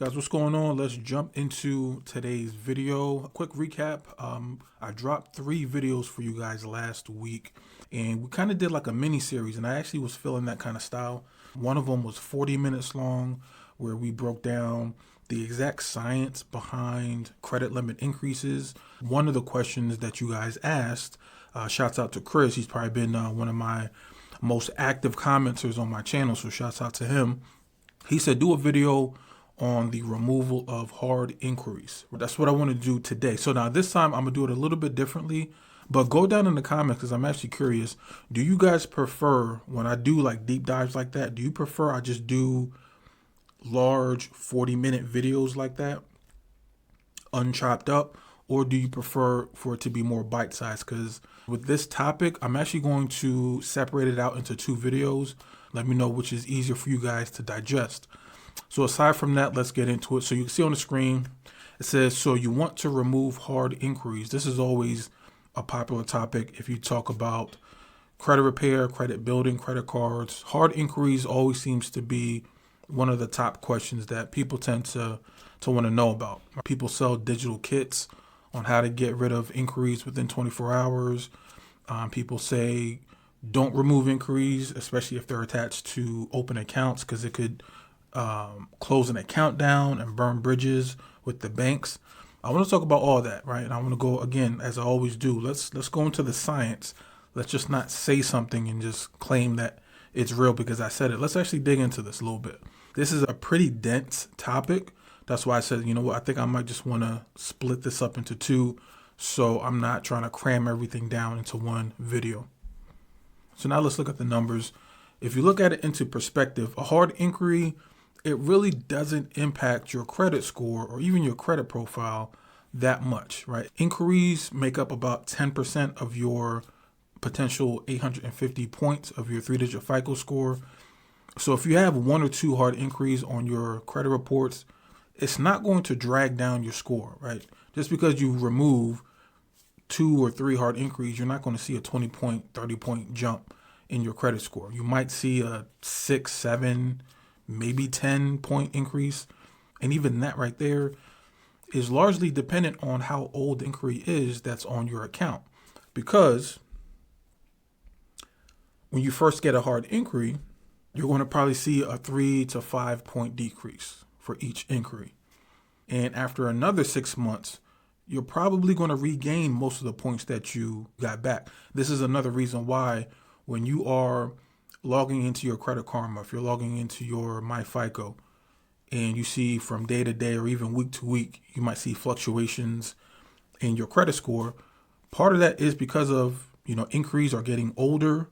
Guys, what's going on? Let's jump into today's video. A quick recap. I dropped 3 videos for you guys last week, and we kind of did like a mini series, and I actually was feeling that kind of style. One of them was 40 minutes long, where we broke down the exact science behind credit limit increases. One of the questions that you guys asked, shouts out to Chris. He's probably been one of my most active commenters on my channel, so shouts out to him. He said, do a video on the removal of hard inquiries. That's what I want to do today. So now this time I'm gonna do it a little bit differently, but go down in the comments because I'm actually curious. Do you guys prefer, when I do like deep dives like that, do you prefer I just do large 40-minute videos like that, unchopped up, or do you prefer for it to be more bite-sized? Because with this topic, I'm actually going to separate it out into 2 videos. Let me know which is easier for you guys to digest. So aside from that, let's get into it. So you can see on the screen, it says, so you want to remove hard inquiries. This is always a popular topic if you talk about credit repair, credit building, credit cards. Hard inquiries always seems to be one of the top questions that people tend to want to know about. People sell digital kits on how to get rid of inquiries within 24 hours. People say don't remove inquiries, especially if they're attached to open accounts, because it could close an account down and burn bridges with the banks. I want to talk about all that, right? And I want to go, again, as I always do, let's go into the science. Let's just not say something and just claim that it's real because I said it. Let's actually dig into this a little bit. This is a pretty dense topic. That's why I said, you know what, I think I might just want to split this up into 2, so I'm not trying to cram everything down into one video. So now let's look at the numbers. If you look at it into perspective, a hard inquiry, it really doesn't impact your credit score or even your credit profile that much, right? Inquiries make up about 10% of your potential 850 points of your 3-digit FICO score. So if you have 1 or 2 hard inquiries on your credit reports, it's not going to drag down your score, right? Just because you remove 2 or 3 hard inquiries, you're not going to see a 20-point, 30-point jump in your credit score. You might see a 6, 7, maybe 10-point increase. And even that right there is largely dependent on how old the inquiry is that's on your account. Because when you first get a hard inquiry, you're going to probably see a 3 to 5 point decrease for each inquiry. And after another 6 months, you're probably going to regain most of the points that you got back. This is another reason why when you are logging into your Credit Karma, if you're logging into your MyFICO, and you see from day to day or even week to week, you might see fluctuations in your credit score. Part of that is because of, inquiries are getting older,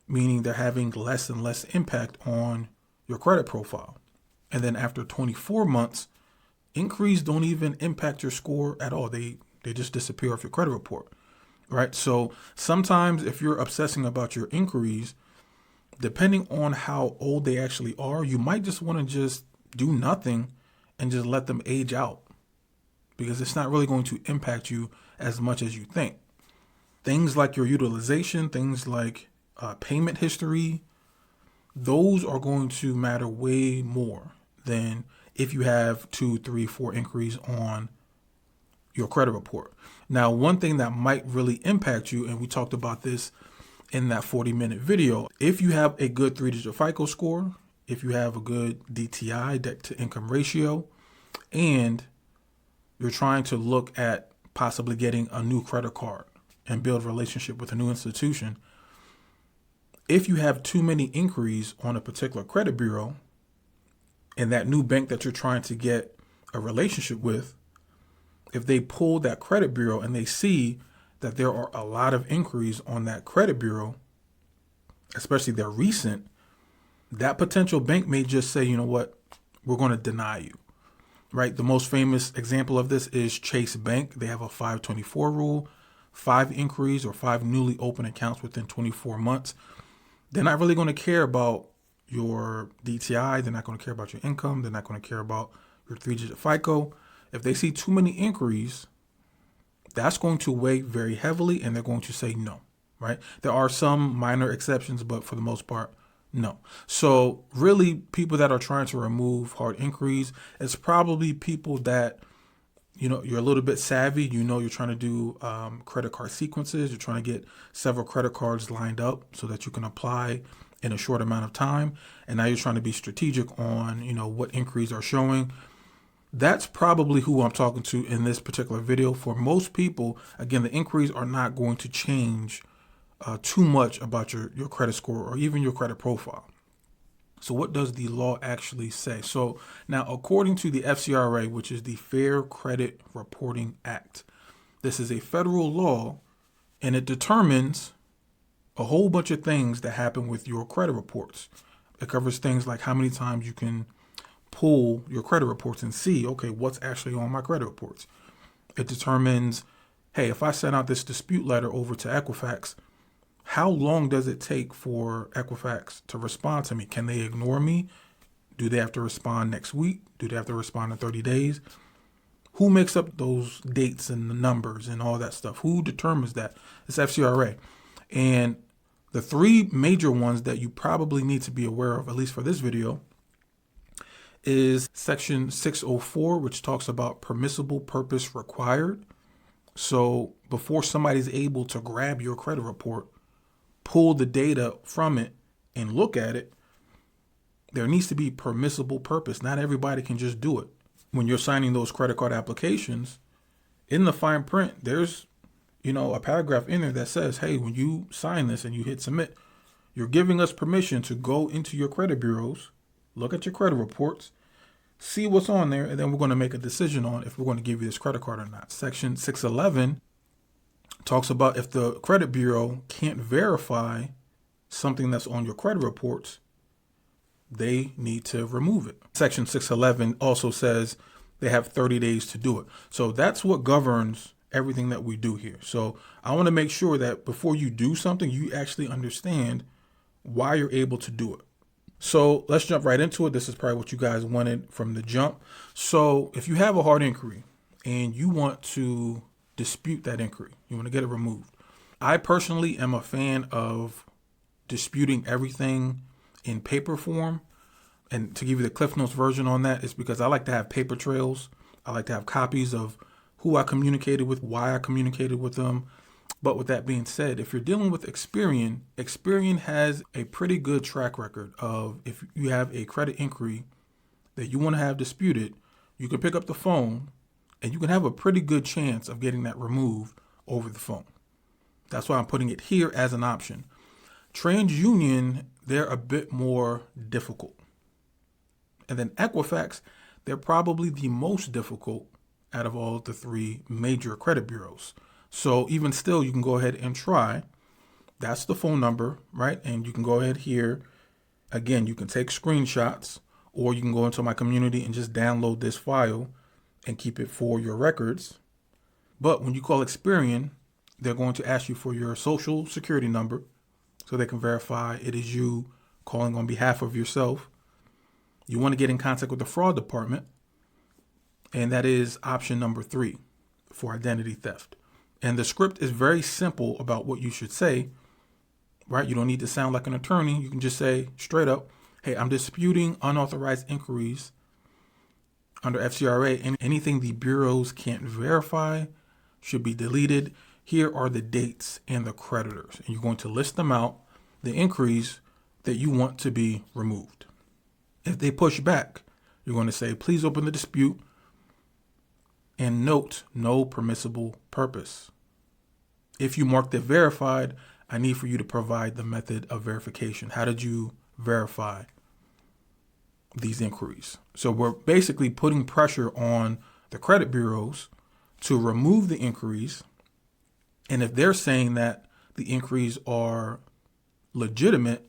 meaning they're having less and less impact on your credit profile. And then after 24 months, inquiries don't even impact your score at all. They just disappear off your credit report, right? So sometimes if you're obsessing about your inquiries, depending on how old they actually are, you might just want to just do nothing and just let them age out because it's not really going to impact you as much as you think. Things like your utilization, things like payment history, those are going to matter way more than if you have 2, 3, 4 inquiries on your credit report. Now, one thing that might really impact you, and we talked about this in that 40-minute video, if you have a good 3-digit FICO score, if you have a good DTI, debt to income ratio, and you're trying to look at possibly getting a new credit card and build a relationship with a new institution, if you have too many inquiries on a particular credit bureau and that new bank that you're trying to get a relationship with, if they pull that credit bureau and they see that there are a lot of inquiries on that credit bureau, especially they're recent, that potential bank may just say, you know what, we're going to deny you, right? The most famous example of this is Chase Bank. They have a 524 rule, 5 inquiries or 5 newly open accounts within 24 months. They're not really going to care about your DTI. They're not going to care about your income. They're not going to care about your 3-digit FICO. If they see too many inquiries, that's going to weigh very heavily and they're going to say no, right? There are some minor exceptions, but for the most part, No. So really, people that are trying to remove hard inquiries, it's probably people that, you're a little bit savvy. You're trying to do credit card sequences. You're trying to get several credit cards lined up so that you can apply in a short amount of time. And now you're trying to be strategic on, what inquiries are showing. That's probably who I'm talking to in this particular video. For most people, again, the inquiries are not going to change too much about your credit score or even your credit profile. So what does the law actually say? So now, according to the FCRA, which is the Fair Credit Reporting Act, this is a federal law, and it determines a whole bunch of things that happen with your credit reports. It covers things like how many times you can pull your credit reports and see, okay, what's actually on my credit reports. It determines, hey, if I send out this dispute letter over to Equifax, how long does it take for Equifax to respond to me? Can they ignore me? Do they have to respond next week? Do they have to respond in 30 days? Who makes up those dates and the numbers and all that stuff? Who determines that? It's FCRA. And the three major ones that you probably need to be aware of, at least for this video, is Section 604, which talks about permissible purpose required. So before somebody's able to grab your credit report, pull the data from it and look at it, there needs to be permissible purpose. Not everybody can just do it. When you're signing those credit card applications, in the fine print, there's, a paragraph in there that says, hey, when you sign this and you hit submit, you're giving us permission to go into your credit bureaus, look at your credit reports, see what's on there, and then we're going to make a decision on if we're going to give you this credit card or not. Section 611 talks about if the credit bureau can't verify something that's on your credit reports, they need to remove it. Section 611 also says they have 30 days to do it. So that's what governs everything that we do here. So I want to make sure that before you do something, you actually understand why you're able to do it. So let's jump right into it. This is probably what you guys wanted from the jump. So if you have a hard inquiry and you want to dispute that inquiry, you want to get it removed, I personally am a fan of disputing everything in paper form. And to give you the Cliff Notes version on that is because I like to have paper trails. I like to have copies of who I communicated with, why I communicated with them. But with that being said, if you're dealing with Experian, Experian has a pretty good track record of if you have a credit inquiry that you want to have disputed, you can pick up the phone and you can have a pretty good chance of getting that removed over the phone. That's why I'm putting it here as an option. TransUnion, they're a bit more difficult. And then Equifax, they're probably the most difficult out of all the three major credit bureaus. So even still, you can go ahead and try. That's the phone number, right? And you can go ahead here. Again, you can take screenshots, or you can go into my community and just download this file and keep it for your records. But when you call Experian, they're going to ask you for your social security number so they can verify it is you calling on behalf of yourself. You want to get in contact with the fraud department, and that is option number 3 for identity theft. And the script is very simple about what you should say, right? You don't need to sound like an attorney. You can just say straight up, hey, I'm disputing unauthorized inquiries under FCRA, and anything the bureaus can't verify should be deleted. Here are the dates and the creditors. And you're going to list them out, the inquiries that you want to be removed. If they push back, you're going to say, please open the dispute and note no permissible purpose. If you marked it verified, I need for you to provide the method of verification. How did you verify these inquiries? So we're basically putting pressure on the credit bureaus to remove the inquiries. And if they're saying that the inquiries are legitimate,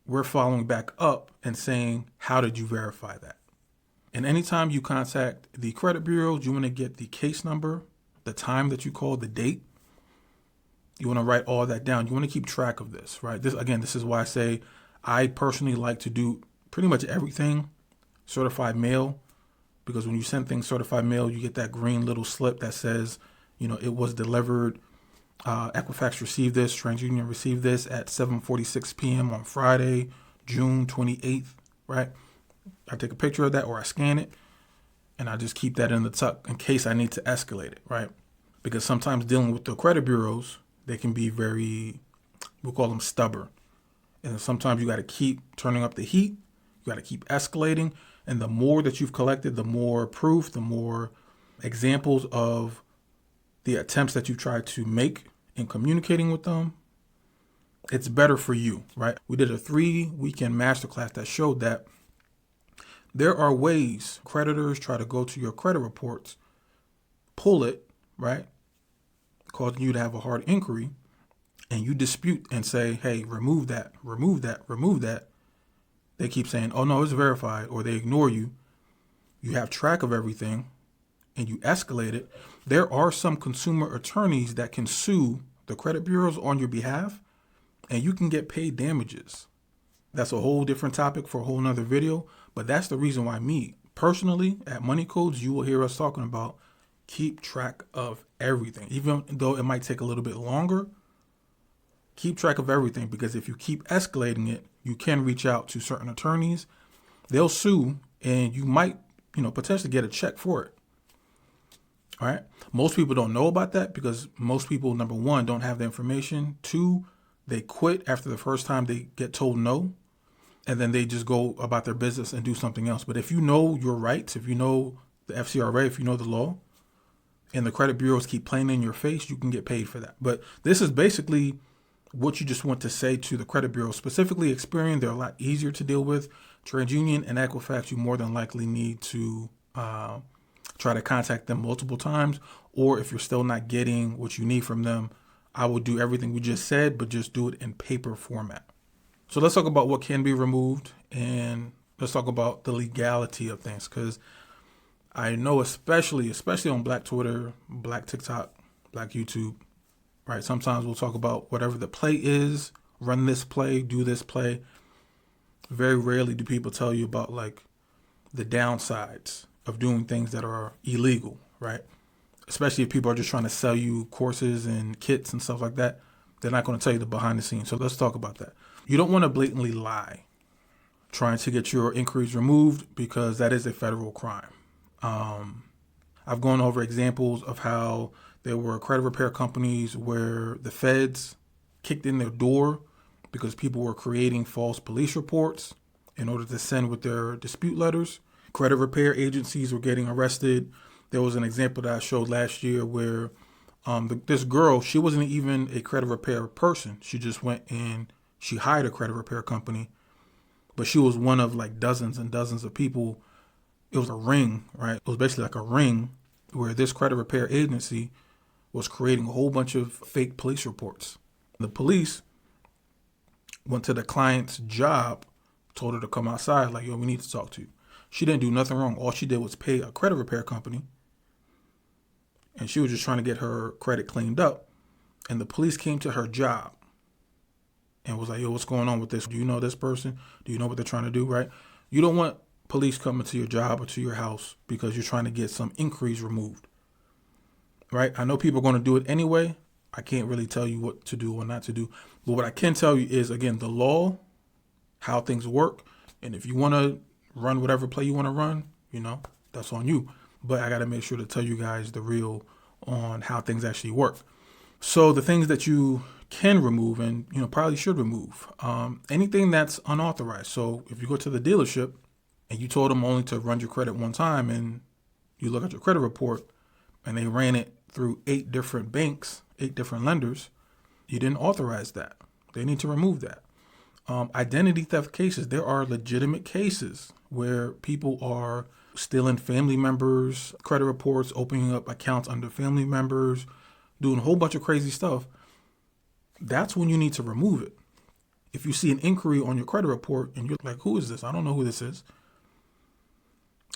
we're following back up and saying, how did you verify that? And anytime you contact the credit bureau, you want to get the case number, the time that you called, the date. You want to write all that down. You want to keep track of this, right? This is why I say I personally like to do pretty much everything certified mail, because when you send things certified mail, you get that green little slip that says, it was delivered Equifax received this, TransUnion received this at 7:46 p.m. on Friday, June 28th, right? I take a picture of that or I scan it and I just keep that in the tuck in case I need to escalate it, right? Because sometimes dealing with the credit bureaus, they can be very, we'll call them stubborn. And sometimes you got to keep turning up the heat. You got to keep escalating. And the more that you've collected, the more proof, the more examples of the attempts that you've tried to make in communicating with them, it's better for you, right? We did a 3-weekend masterclass that showed that there are ways creditors try to go to your credit reports, pull it, right? Causing you to have a hard inquiry, and you dispute and say, hey, remove that, remove that, remove that. They keep saying, oh, no, it's verified, or they ignore you. You have track of everything, and you escalate it. There are some consumer attorneys that can sue the credit bureaus on your behalf, and you can get paid damages. That's a whole different topic for a whole nother video, but that's the reason why me, personally, at MoneyCodez, you will hear us talking about keep track of everything. Even though it might take a little bit longer, keep track of everything, because if you keep escalating it, you can reach out to certain attorneys. They'll sue, and you might, potentially get a check for it. All right. Most people don't know about that because most people, number one, don't have the information. 2, they quit after the first time they get told no, and then they just go about their business and do something else. But if you know your rights, if you know the FCRA, if you know the law, and the credit bureaus keep playing in your face, you can get paid for that. But this is basically what you just want to say to the credit bureau, specifically Experian. They're a lot easier to deal with. TransUnion and Equifax, you more than likely need to try to contact them multiple times. Or if you're still not getting what you need from them, I will do everything we just said, but just do it in paper format. So let's talk about what can be removed, and let's talk about the legality of things, because I know especially on Black Twitter, Black TikTok, Black YouTube, right? Sometimes we'll talk about whatever the play is, run this play, do this play. Very rarely do people tell you about like the downsides of doing things that are illegal, right? Especially if people are just trying to sell you courses and kits and stuff like that. They're not going to tell you the behind the scenes. So let's talk about that. You don't want to blatantly lie trying to get your inquiries removed, because that is a federal crime. I've gone over examples of how there were credit repair companies where the feds kicked in their door because people were creating false police reports in order to send with their dispute letters. Credit repair agencies were getting arrested. There was an example that I showed last year where this girl, she wasn't even a credit repair person. She just went and she hired a credit repair company, but she was one of like dozens and dozens of people. It was a ring, right? It was basically like a ring where this credit repair agency was creating a whole bunch of fake police reports. The police went to the client's job, told her to come outside, like, yo, we need to talk to you. She didn't do nothing wrong. All she did was pay a credit repair company, and she was just trying to get her credit cleaned up. And the police came to her job and was like, yo, what's going on with this? Do you know this person? Do you know what they're trying to do, right? You don't want police coming to your job or to your house because you're trying to get some inquiries removed, right? I know people are going to do it anyway. I can't really tell you what to do or not to do. But what I can tell you is, again, the law, how things work. And if you want to run whatever play you want to run, that's on you. But I got to make sure to tell you guys the real on how things actually work. So the things that you can remove and, probably should remove, anything that's unauthorized. So if you go to the dealership and you told them only to run your credit one time, and you look at your credit report and they ran it through 8 different banks, 8 different lenders, you didn't authorize that. They need to remove that. Identity theft cases. There are legitimate cases where people are stealing family members' credit reports, opening up accounts under family members, doing a whole bunch of crazy stuff. That's when you need to remove it. If you see an inquiry on your credit report and you're like, who is this? I don't know who this is.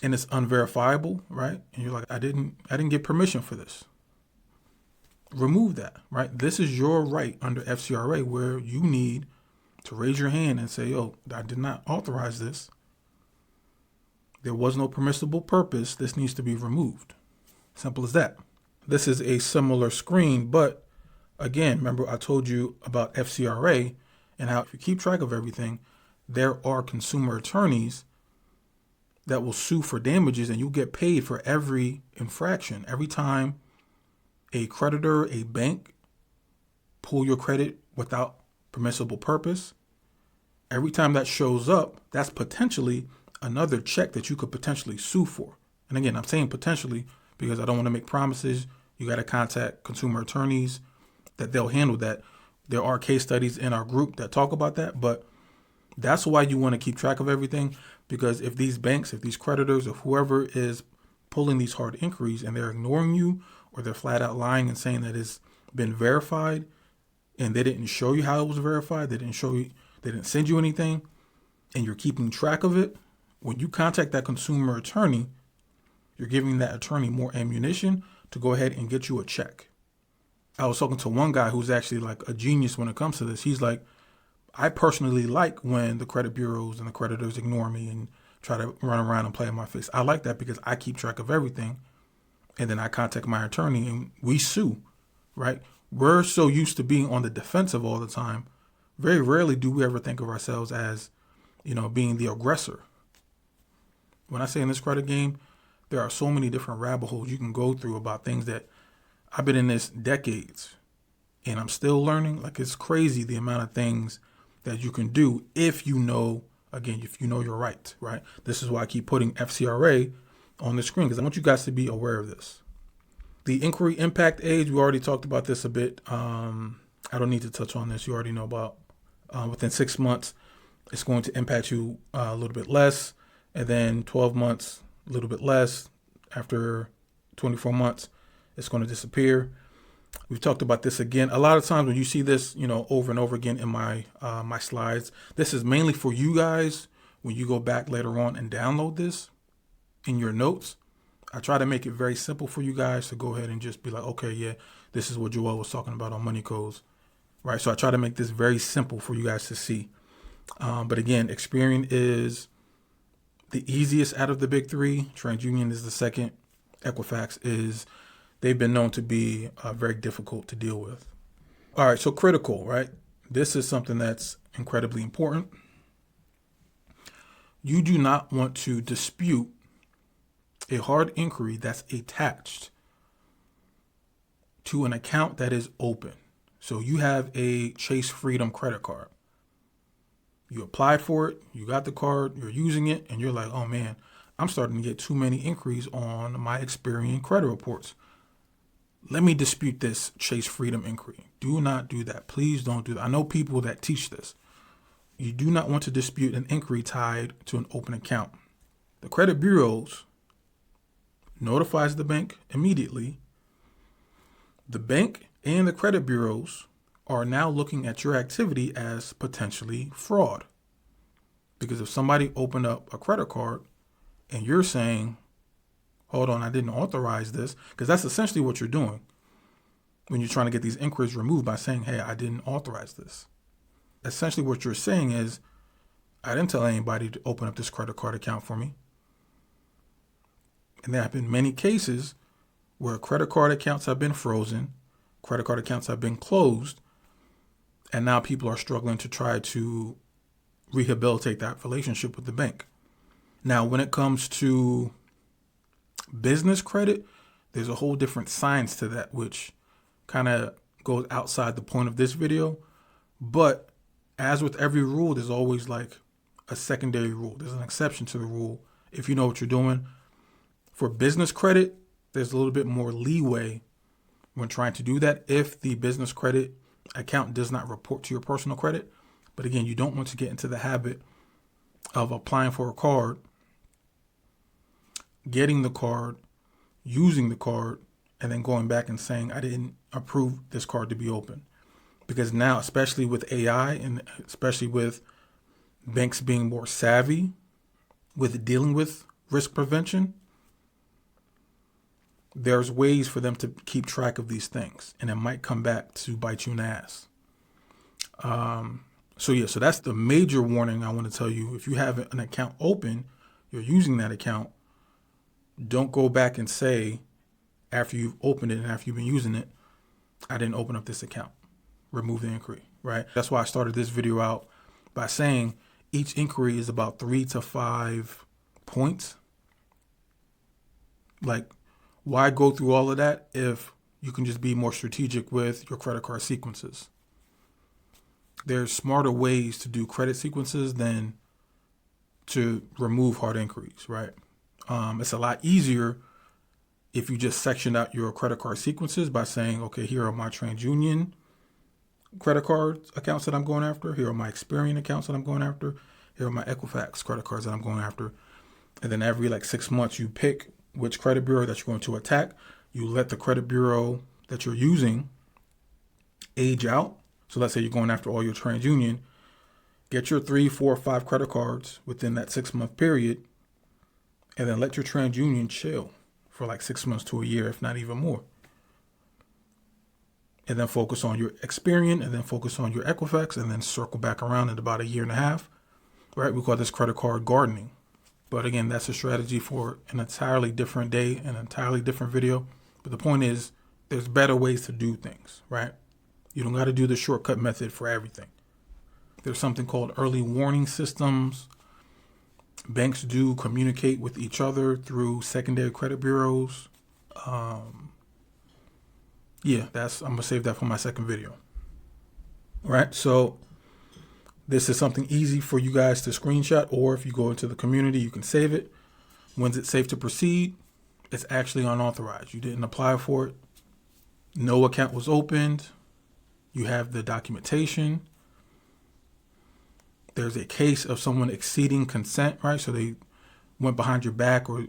And it's unverifiable, right? And you're like, I didn't get permission for this. Remove that, right? This is your right under FCRA, where you need to raise your hand and say, yo, I did not authorize this. There was no permissible purpose. This needs to be removed. Simple as that. This is a similar screen, but Again, remember I told you about FCRA and how if you keep track of everything, there are consumer attorneys that will sue for damages and you'll get paid for every infraction. Every time a creditor, a bank, pull your credit without permissible purpose, every time that shows up, that's potentially another check that you could potentially sue for. And again, I'm saying potentially because I don't want to make promises. You got to contact consumer attorneys that they'll handle that. There are case studies in our group that talk about that, but that's why you want to keep track of everything, because if these banks, if these creditors, or whoever is pulling these hard inquiries and they're ignoring you, or they're flat out lying and saying that it's been verified and they didn't show you how it was verified, they didn't send you anything, and you're keeping track of it, when you contact that consumer attorney, you're giving that attorney more ammunition to go ahead and get you a check. I was talking to one guy who's actually like a genius when it comes to this. He's like, I personally like when the credit bureaus and the creditors ignore me and try to run around and play in my face. I like that because I keep track of everything. And then I contact my attorney and we sue, right? We're so used to being on the defensive all the time. Very rarely do we ever think of ourselves as, being the aggressor. When I say in this credit game, there are so many different rabbit holes you can go through about things that I've been in this decades and I'm still learning. Like, it's crazy the amount of things that you can do if you know your rights, right? This is why I keep putting FCRA on the screen, because I want you guys to be aware of this. The inquiry impact age, we already talked about this a bit. I don't need to touch on this. You already know about within 6 months, it's going to impact you a little bit less. And then 12 months, a little bit less. After 24 months, it's going to disappear. We've talked about this again. A lot of times when you see this, over and over again in my my slides, this is mainly for you guys when you go back later on and download this in your notes. I try to make it very simple for you guys to go ahead and just be like, okay, yeah, this is what Joel was talking about on MoneyCodez, right? So I try to make this very simple for you guys to see. But again, Experian is the easiest out of the big three. TransUnion is the second. Equifax they've been known to be very difficult to deal with. All right, so critical, right? This is something that's incredibly important. You do not want to dispute a hard inquiry that's attached to an account that is open. So you have a Chase Freedom credit card. You applied for it, you got the card, you're using it, and you're like, oh man, I'm starting to get too many inquiries on my Experian credit reports. Let me dispute this Chase Freedom inquiry. Do not do that. Please don't do that. I know people that teach this. You do not want to dispute an inquiry tied to an open account. The credit bureaus notifies the bank immediately. The bank and the credit bureaus are now looking at your activity as potentially fraud. Because if somebody opened up a credit card and you're saying, hold on, I didn't authorize this, because that's essentially what you're doing when you're trying to get these inquiries removed by saying, hey, I didn't authorize this. Essentially what you're saying is, I didn't tell anybody to open up this credit card account for me. And there have been many cases where credit card accounts have been frozen, credit card accounts have been closed, and now people are struggling to try to rehabilitate that relationship with the bank. Now, when it comes to business credit, there's a whole different science to that, which kind of goes outside the point of this video. But as with every rule, there's always like a secondary rule. There's an exception to the rule if you know what you're doing. For business credit, there's a little bit more leeway when trying to do that if the business credit account does not report to your personal credit. But again, you don't want to get into the habit of applying for a card, getting the card, using the card, and then going back and saying, I didn't approve this card to be open. Because now, especially with AI and especially with banks being more savvy with dealing with risk prevention, there's ways for them to keep track of these things, and it might come back to bite you in the ass. So that's the major warning I want to tell you. If you have an account open, you're using that account, don't go back and say, after you've opened it and after you've been using it, I didn't open up this account. Remove the inquiry, right? That's why I started this video out by saying each inquiry is about 3 to 5 points. Like, why go through all of that if you can just be more strategic with your credit card sequences? There's smarter ways to do credit sequences than to remove hard inquiries, right? It's a lot easier if you just section out your credit card sequences by saying, okay, here are my TransUnion credit card accounts that I'm going after. Here are my Experian accounts that I'm going after. Here are my Equifax credit cards that I'm going after. And then every 6 months, you pick which credit bureau that you're going to attack. You let the credit bureau that you're using age out. So let's say you're going after all your TransUnion. Get your 3, 4, 5 credit cards within that 6-month period, and then let your TransUnion chill for 6 months to a year, if not even more. And then focus on your Experian, and then focus on your Equifax, and then circle back around in about a year and a half, right? We call this credit card gardening. But again, that's a strategy for an entirely different day, an entirely different video. But the point is, there's better ways to do things, right? You don't got to do the shortcut method for everything. There's something called early warning systems. Banks do communicate with each other through secondary credit bureaus. I'm gonna save that for my second video. All right, so this is something easy for you guys to screenshot, or if you go into the community, you can save it. When's it safe to proceed? It's actually unauthorized. You didn't apply for it. No account was opened. You have the documentation. There's a case of someone exceeding consent, right? So they went behind your back, or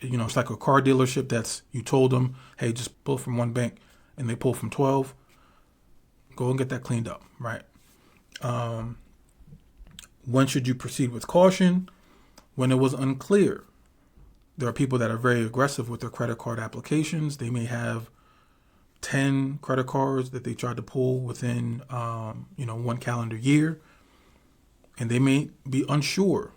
it's like a car dealership that's, you told them, hey, just pull from one bank, and they pull from 12. Go and get that cleaned up, right? When should you proceed with caution? When it was unclear. There are people that are very aggressive with their credit card applications. They may have 10 credit cards that they tried to pull within, 1 calendar year. And they may be unsure.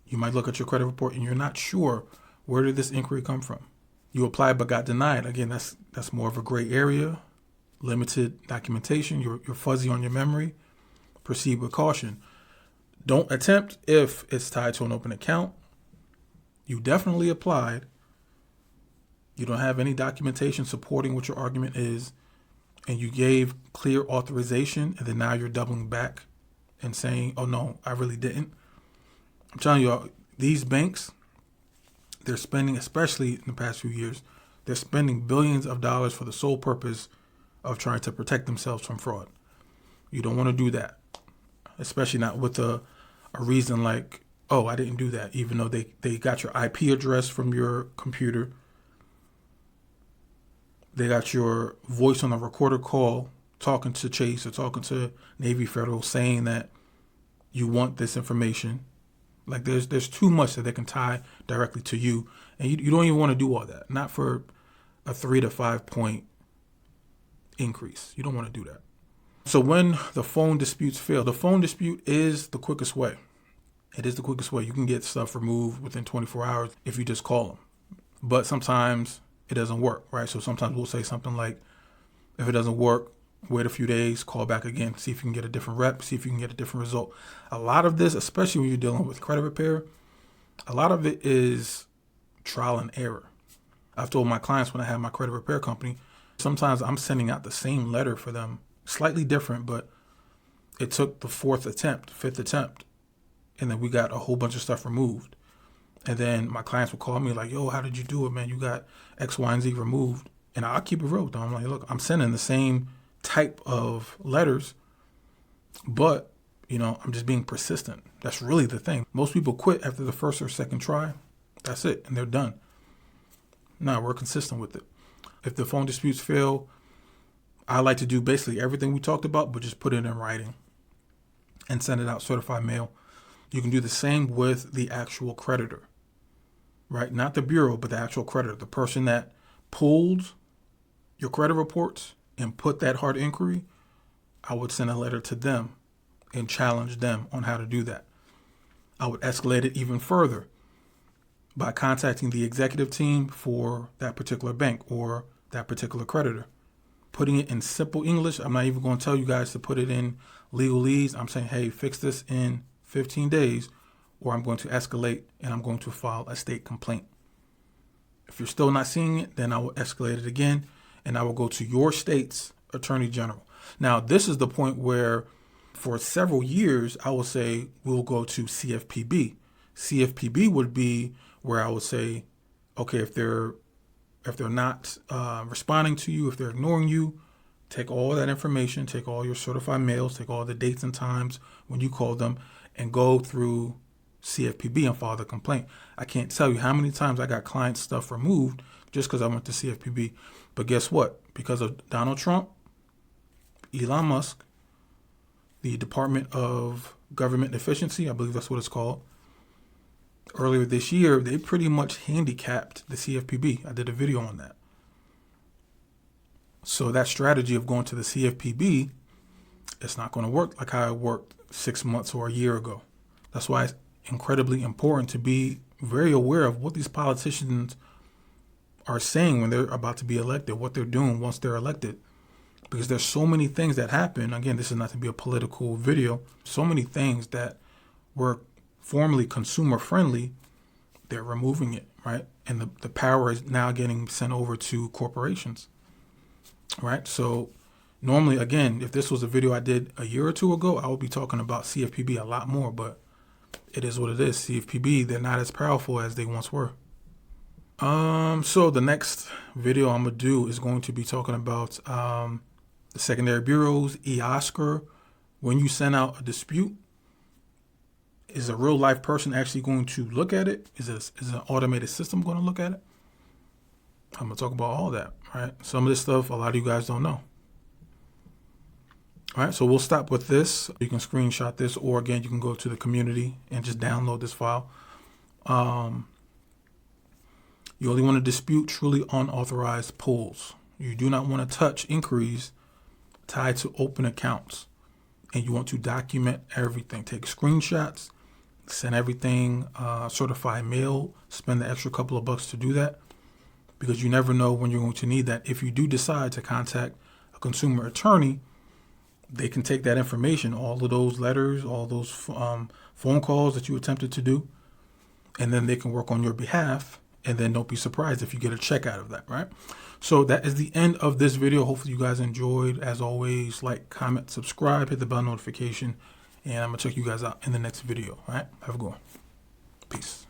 You might look at your credit report and you're not sure, where did this inquiry come from? You applied but got denied. Again, that's more of a gray area. Limited documentation. You're fuzzy on your memory. Proceed with caution. Don't attempt if it's tied to an open account. You definitely applied. You don't have any documentation supporting what your argument is, and you gave clear authorization, and then now you're doubling back and saying, oh no, I really didn't. I'm telling you, these banks, they're spending, especially in the past few years, they're spending billions of dollars for the sole purpose of trying to protect themselves from fraud. You don't want to do that, especially not with a reason like, oh, I didn't do that, even though they got your IP address from your computer. They got your voice on a recorded call talking to Chase or talking to Navy Federal saying that you want this information. Like there's too much that they can tie directly to you. And you don't even want to do all that. Not for a 3 to 5 point increase. You don't want to do that. So when the phone disputes fail, the phone dispute is the quickest way. It is the quickest way. You can get stuff removed within 24 hours if you just call them. But sometimes it doesn't work, right? So sometimes we'll say something like, if it doesn't work, wait a few days, call back again, see if you can get a different rep, see if you can get a different result. A lot of this, especially when you're dealing with credit repair, a lot of it is trial and error. I've told my clients when I have my credit repair company, sometimes I'm sending out the same letter for them, slightly different, but it took the 4th attempt, 5th attempt, and then we got a whole bunch of stuff removed. And then my clients will call me like, yo, how did you do it, man? You got X, Y, and Z removed. And I'll keep it real with them. I'm like, look, I'm sending the same type of letters, but, I'm just being persistent. That's really the thing. Most people quit after the first or second try. That's it. And they're done. No, we're consistent with it. If the phone disputes fail, I like to do basically everything we talked about, but just put it in writing and send it out certified mail. You can do the same with the actual creditor, right? Not the bureau, but the actual creditor, the person that pulled your credit reports and put that hard inquiry. I would send a letter to them and challenge them on how to do that. I would escalate it even further by contacting the executive team for that particular bank or that particular creditor. putting it in simple English. I'm not even going to tell you guys to put it in legalese. I'm saying, hey, fix this in 15 days, or I'm going to escalate and I'm going to file a state complaint. If you're still not seeing it, then I will escalate it again, and I will go to your state's attorney general. Now, this is the point where for several years, I will say we'll go to CFPB. CFPB would be where I would say, okay, if they're not responding to you, if they're ignoring you, take all that information, take all your certified mails, take all the dates and times when you call them, and go through CFPB and file the complaint. I can't tell you how many times I got client stuff removed just because I went to CFPB. But guess what? Because of Donald Trump, Elon Musk, the Department of Government Efficiency, I believe that's what it's called, earlier this year, they pretty much handicapped the CFPB. I did a video on that. So that strategy of going to the CFPB, it's not going to work like how it worked 6 months or a year ago. That's why it's incredibly important to be very aware of what these politicians are saying when they're about to be elected, what they're doing once they're elected. Because there's so many things that happen. Again, this is not to be a political video. So many things that were formerly consumer friendly, they're removing it, right? And the power is now getting sent over to corporations, right? So normally, again, if this was a video I did a year or two ago, I would be talking about CFPB a lot more, but it is what it is. CFPB, they're not as powerful as they once were. So the next video I'm going to do is going to be talking about the secondary bureaus, e-Oscar. When you send out a dispute, is a real life person actually going to look at it? Is an automated system going to look at it? I'm going to talk about all that, right? Some of this stuff, a lot of you guys don't know. All right, so we'll stop with this. You can screenshot this, or again, you can go to the community and just download this file. You only want to dispute truly unauthorized pulls. You do not want to touch inquiries tied to open accounts. And you want to document everything. Take screenshots, send everything certified mail, spend the extra couple of bucks to do that, because you never know when you're going to need that. If you do decide to contact a consumer attorney, they can take that information, all of those letters, all those phone calls that you attempted to do, and then they can work on your behalf. And then don't be surprised if you get a check out of that, right? So that is the end of this video. Hopefully you guys enjoyed. As always, like, comment, subscribe, hit the bell notification, and I'm going to check you guys out in the next video. All right? Have a good one. Peace.